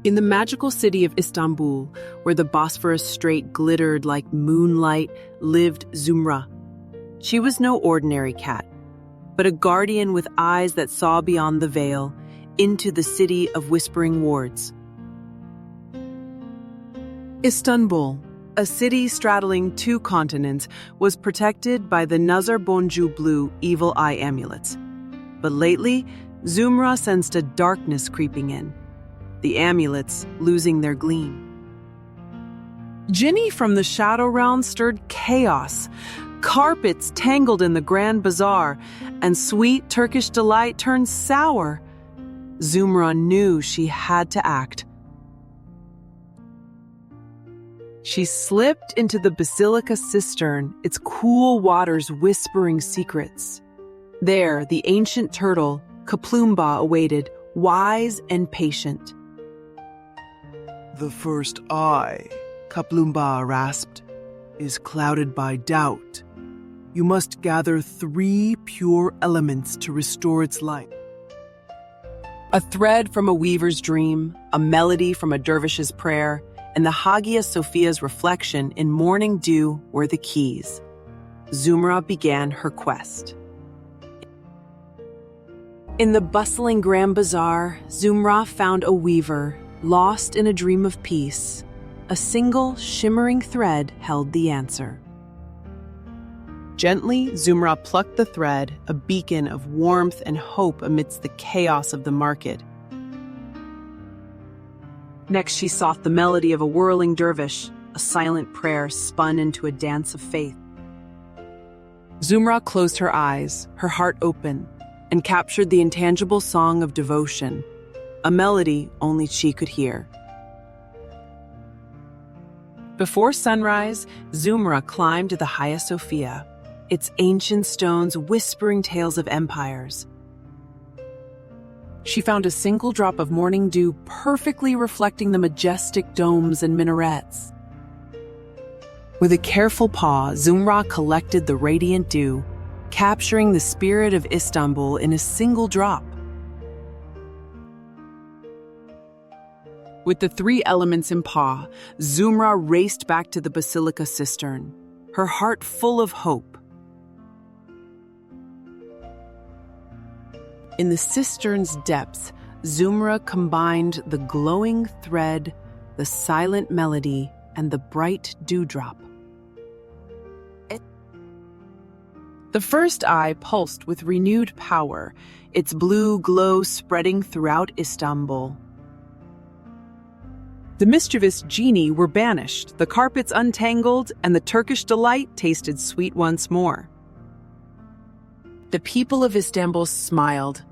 In the magical city of Istanbul, where the Bosphorus Strait glittered like moonlight, lived Zümra. She was no ordinary cat, but a guardian with eyes that saw beyond the veil, into the city of whispering wards. Istanbul, a city straddling 2 continents, was protected by the Nazar Boncu blue evil eye amulets. But lately, Zümra sensed a darkness creeping in, the amulets losing their gleam. Jinni from the Shadow Realm stirred chaos. Carpets tangled in the Grand Bazaar, and sweet Turkish delight turned sour. Zümra knew she had to act. She slipped into the basilica cistern, its cool waters whispering secrets. There, the ancient turtle, Kaplumba, awaited, wise and patient. The first eye, Kaplumba rasped, is clouded by doubt. You must gather 3 pure elements to restore its light. A thread from a weaver's dream, a melody from a dervish's prayer, and the Hagia Sophia's reflection in morning dew were the keys. Zümra began her quest. In the bustling Grand Bazaar, Zümra found a weaver, lost in a dream of peace. A single, shimmering thread held the answer. Gently, Zümra plucked the thread, a beacon of warmth and hope amidst the chaos of the market. Next, she sought the melody of a whirling dervish, a silent prayer spun into a dance of faith. Zümra closed her eyes, her heart open, and captured the intangible song of devotion, a melody only she could hear. Before sunrise, Zümra climbed to the Hagia Sophia, its ancient stones whispering tales of empires. She found a single drop of morning dew perfectly reflecting the majestic domes and minarets. With a careful paw, Zümra collected the radiant dew, capturing the spirit of Istanbul in a single drop. With the 3 elements in paw, Zümra raced back to the basilica cistern, her heart full of hope. In the cistern's depths, Zümra combined the glowing thread, the silent melody, and the bright dewdrop. The first eye pulsed with renewed power, its blue glow spreading throughout Istanbul. The mischievous genii were banished, the carpets untangled, and the Turkish delight tasted sweet once more. The people of Istanbul smiled,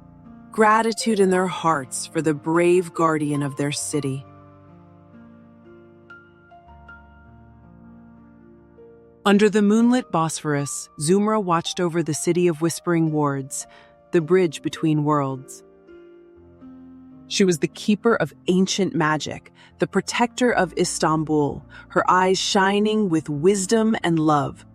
gratitude in their hearts for the brave guardian of their city. Under the moonlit Bosphorus, Zümra watched over the city of whispering wards, the bridge between worlds. She was the keeper of ancient magic, the protector of Istanbul, her eyes shining with wisdom and love.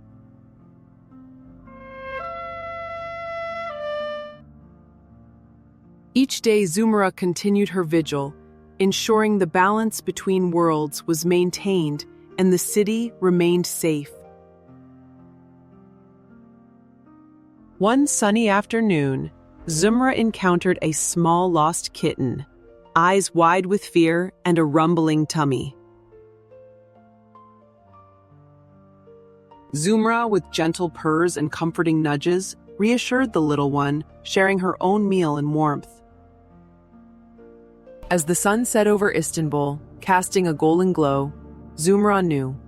Each day, Zümra continued her vigil, ensuring the balance between worlds was maintained and the city remained safe. One sunny afternoon, Zümra encountered a small lost kitten, eyes wide with fear and a rumbling tummy. Zümra, with gentle purrs and comforting nudges, reassured the little one, sharing her own meal and warmth. As the sun set over Istanbul, casting a golden glow, Zümra knew.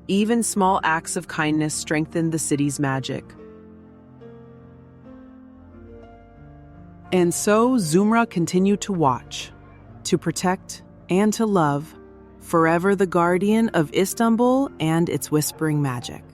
Even small acts of kindness strengthened the city's magic. And so Zümra continued to watch, to protect, and to love, forever the guardian of Istanbul and its whispering magic.